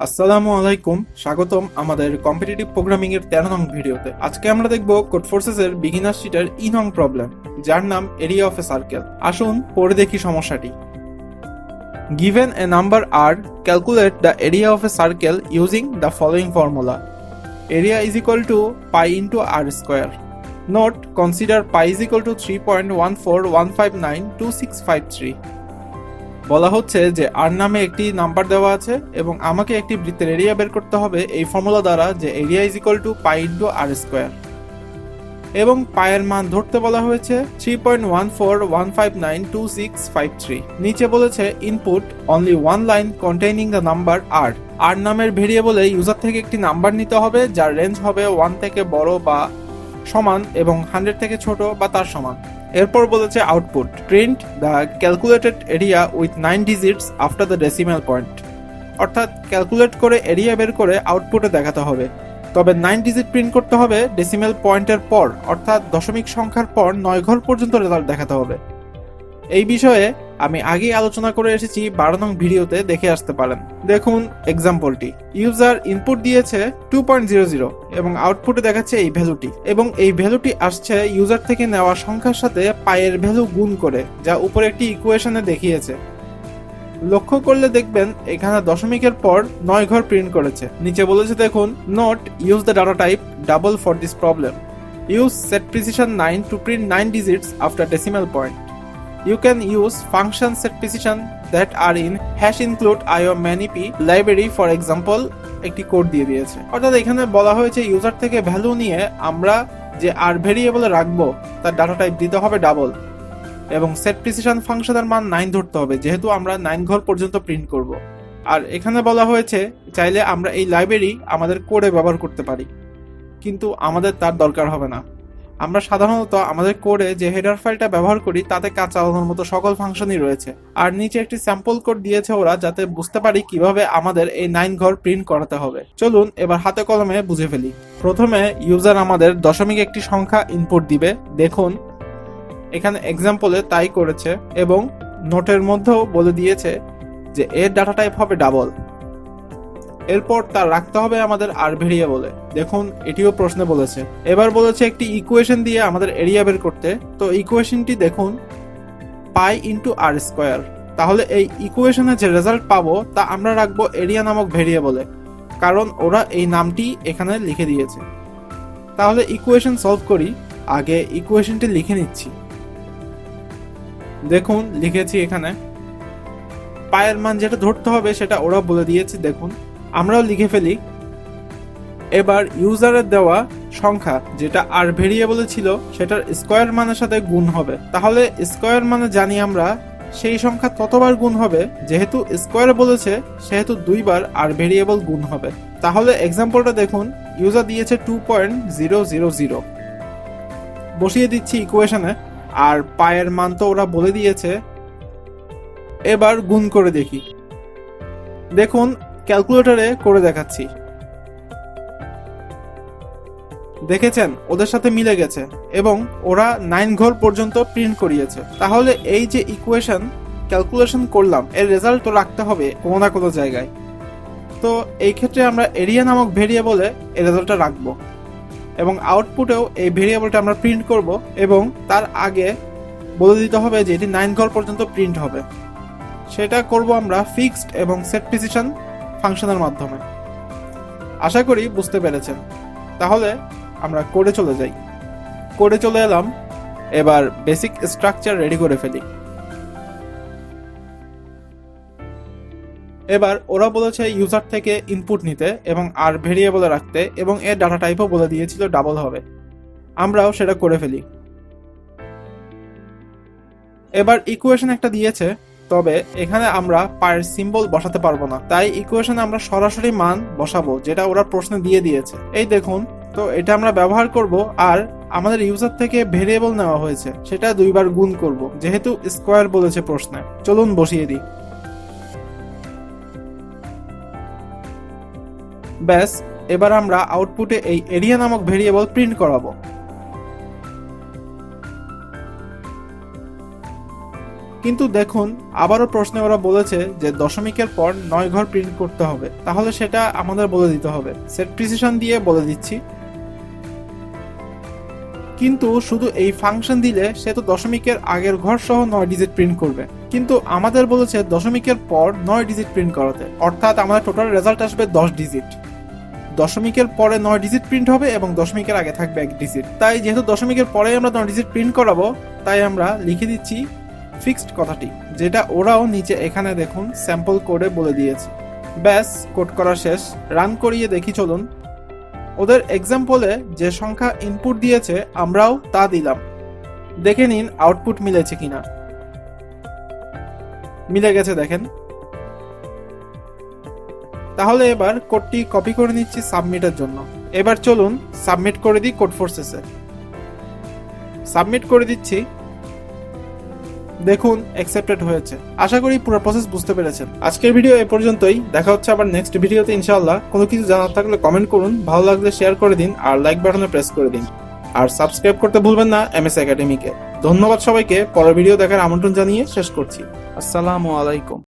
আসসালামু আলাইকুম, স্বাগতম আমাদের কম্পিটিটিভ প্রোগ্রামিং এর 13 নং ভিডিওতে। আজকে আমরা দেখব কোডফোর্সেস এর বিগিনার শিটের ই নং প্রবলেম, যার নাম এরিয়া অফ এ সার্কেল। আসুন পড়ে দেখি সমস্যাটি। Given a number r, calculate the area of a circle using the following formula. Area is equal to pi into r square. Note, consider pi is equal to 3.141592653. বলা হচ্ছে যে আর নামে একটি number দেওয়া আছে এবং আমাকে একটি বৃত্তের এরিয়া বের করতে হবে এই ফর্মুলা দ্বারা, যে area is equal to pi into R square, এবং পায়ের মান ধরতে বলা হয়েছে 3.141592653। নিচে বলেছে input only one line containing the number R. R নামের ভেরিয়েবলে ইউজার থেকে একটি নাম্বার নিতে হবে যার রেঞ্জ হবে 1 থেকে বড় বা সমান এবং 100 থেকে ছোট বা তার সমান। এরপর বলেছে output print the calculated area with 9 digits after the decimal point, অর্থাৎ ক্যালকুলেট করে এরিয়া বের করে আউটপুটে দেখাতে হবে। তবে 9 ডিজিট প্রিন্ট করতে হবে ডেসিমাল পয়েন্টের পর, অর্থাৎ দশমিক সংখ্যার পর 9 ঘর পর্যন্ত রেজাল্ট দেখাতে হবে। এই বিষয়ে আমি আগেই আলোচনা করে এসেছি 12 নং ভিডিওতে, দেখে আসতে পারেন। দেখুন এক্সাম্পলটি। ইউজার ইনপুট দিয়েছে 2.00 এবং আউটপুটে দেখাচ্ছে এই ভ্যালুটি, এবং এই ভ্যালুটি আসছে ইউজার থেকে নেওয়া সংখ্যার সাথে পায়ের ভ্যালু গুণ করে, যা উপরে একটি ইকুয়েশনে দেখিয়েছে। লক্ষ্য করলে দেখবেন এখানে দশমিকের পর 9 ঘর প্রিন্ট করেছে। নিচে বলেছে দেখুন, note, use the data type double for this problem. Use set precision 9 to print 9 digits after decimal point. You can use function set precision that are in #include io_manip library for example। একটি code দিয়ে দিয়েছে, অর্থাৎ এখানে বলা হয়েছে user থেকে value নিয়ে আমরা যে আর ভেরিয়েবলে রাখবো তার ডাটা টাইপ দিতে হবে ডাবল, এবং সেট প্রিসিশন ফাংশনের মান 9 ধরতে হবে, যেহেতু আমরা 9 ঘর পর্যন্ত প্রিন্ট করব। আর এখানে বলা হয়েছে চাইলে আমরা এই লাইব্রেরি আমাদের কোডে ব্যবহার করতে পারি, কিন্তু আমাদের তার দরকার হবে না। আমরা সাধারণত আমাদের কোডে যে হেডার ফাইলটা ব্যবহার করি তাতে কাজ চালানোর মতো সকল ফাংশনই রয়েছে। আর নিচে একটি স্যাম্পল কোড দিয়েছে ওরা, যাতে বুঝতে পারি কিভাবে আমাদের এই 9 ঘর প্রিন্ট করাতে হবে। চলুন এবার হাতে কলমে বুঝে ফেলি। প্রথমে ইউজার আমাদের দশমিক একটি সংখ্যা ইনপুট দিবে। দেখুন এখানে এক্সাম্পলে তাই করেছে, এবং নোটের মধ্যেও বলে দিয়েছে যে এর ডাটা টাইপ হবে ডাবল। এরপর তার রাখতে হবে আমাদের আর ভেরিয়েবলে। দেখুন এটিও প্রশ্নে বলেছে। এবার বলেছে একটি ইকুয়েশন দিয়ে আমাদের এরিয়া বের করতে। তো ইকুয়েশনটি দেখুন, পাই ইন্টু আর স্কোয়ার। তাহলে এই ইকুয়েশনে যে রেজাল্ট পাবো তা আমরা রাখবো এরিয়া নামক ভেরিয়েবলে, কারণ ওরা এই নামটি এখানে লিখে দিয়েছে। তাহলে ইকুয়েশন সলভ করি। আগে ইকুয়েশনটি লিখে নিচ্ছি। দেখুন লিখেছি এখানে। পায়ের মান যেটা ধরতে হবে সেটা ওরা বলে দিয়েছে, দেখুন আমরাও লিখে ফেলি। এবার ইউজারের দেওয়া সংখ্যা যেটা আর ভেরিয়েবলে ছিল সেটার স্কোয়ার মানের সাথে গুণ হবে। তাহলে স্কোয়ার মানে জানি আমরা সেই সংখ্যা ততবার গুণ হবে, যেহেতু স্কোয়ার বলেছে সেহেতু 2 বার আর ভেরিয়েবল গুণ হবে। তাহলে এক্সাম্পলটা দেখুন, ইউজার দিয়েছে 2.000, বসিয়ে দিচ্ছি ইকুয়েশনে। আর পায়ের মান তো ওরা বলে দিয়েছে। এবার গুণ করে দেখি। দেখুন ক্যালকুলেটরে করে দেখাচ্ছি। দেখেছেন ওদের সাথে মিলে গেছে, এবং ওরা 9 ঘর পর্যন্ত প্রিন্ট করিয়েছে। তাহলে এই যে ইকুয়েশন ক্যালকুলেশন করলাম এর রেজাল্ট তো রাখতে হবে কোনো না কোনো জায়গায়। তো এই ক্ষেত্রে আমরা এরিয়া নামক ভেরিয়েবলে এই রেজাল্টটা রাখবো, এবং আউটপুটেও এই ভেরিয়েবলটা আমরা প্রিন্ট করব, এবং তার আগে বলে দিতে হবে যে এটি 9 ঘর পর্যন্ত প্রিন্ট হবে। সেটা করব আমরা ফিক্সড এবং সেট প্রিসিশন ফাংশনের মাধ্যমে। আশা করি বুঝতে পেরেছেন। তাহলে আমরা কোডে চলে যাই। কোডে চলে এলাম। এবার বেসিক স্ট্রাকচার রেডি করে ফেলি। এবার ওরা বলেছে ইউজার থেকে ইনপুট নিতে এবং আর ভেরিয়েবলে রাখতে, এবং এর ডাটা টাইপও বলে দিয়েছিল ডাবল হবে। আমরাও সেটা করে ফেলি। এবার ইকুয়েশন একটা দিয়েছে, তবে এখানে আমরা পায়ের সিম্বল বসাতে পারবো না, তাই ইকুয়েশনে আমরা সরাসরি মান বসাবো যেটা ওরা প্রশ্নে দিয়ে দিয়েছে। এই দেখুন, তো এটা আমরা ব্যবহার করব। আর আমাদের ইউজার থেকে ভেরিয়েবল নেওয়া হয়েছে সেটা 2 বার গুণ করব, যেহেতু স্কোয়ার বলেছে প্রশ্নে। চলুন বসিয়ে দিই। ব্যাস, এবার আমরা আউটপুটে এই এরিয়া নামক ভেরিয়েবল প্রিন্ট করাবো। কিন্তু দেখুন আবারও প্রশ্নে ওরা বলেছে যে দশমিকের পর 9 ঘর প্রিন্ট করতে হবে, তাহলে সেটা আমাদের বলে দিতে হবে। সেট প্রিসিশন দিয়ে বলে দিচ্ছি। কিন্তু শুধু এই ফাংশন দিলে সে তো দশমিকের আগের ঘর সহ 9 ডিজিট প্রিন্ট করবে, কিন্তু আমাদের বলেছে দশমিকের পর 9 ডিজিট প্রিন্ট করাতে, অর্থাৎ আমাদের টোটাল রেজাল্ট আসবে 10 ডিজিট। দশমিকের পরে 9 ডিজিট প্রিন্ট হবে এবং দশমিকের আগে থাকবে 1 ডিজিট। তাই যেহেতু দশমিকের পরে আমরা 9 ডিজিট প্রিন্ট করাবো, তাই আমরা লিখে দিচ্ছি ফিক্সড কথাটি, যেটা ওরাও নিচে এখানে দেখুন স্যাম্পল কোডে বলে দিয়েছে। ব্যাস, কোড করা শেষ। রান করিয়ে দেখি চলুন। ওদের এক্সাম্পলে যে সংখ্যা ইনপুট দিয়েছে আমরাও তা দিলাম। দেখে নিন আউটপুট মিলেছে কিনা। মিলে গেছে দেখেন। তাহলে এবার কোডটি কপি করে নিচ্ছি সাবমিটের জন্য। এবার চলুন সাবমিট করে দিই কোডফোর্সেসে। সাবমিট করে দিচ্ছি। দেখুন অ্যাকসেপ্টেড হয়েছে। আশা করি পুরো প্রসেস বুঝতে পেরেছেন। আজকের ভিডিও এ পর্যন্তই। দেখা হচ্ছে আবার নেক্সট ভিডিওতে ইনশাআল্লাহ। কোনো কিছু জানার থাকলে কমেন্ট করুন, ভালো লাগলে শেয়ার করে দিন আর লাইক বাটনে প্রেস করে দিন। আর সাবস্ক্রাইব করতে ভুলবেন না এমএস একাডেমিকে। ধন্যবাদ সবাইকে। পরের ভিডিও দেখার আমন্ত্রণ জানিয়ে শেষ করছি। আসসালামু আলাইকুম।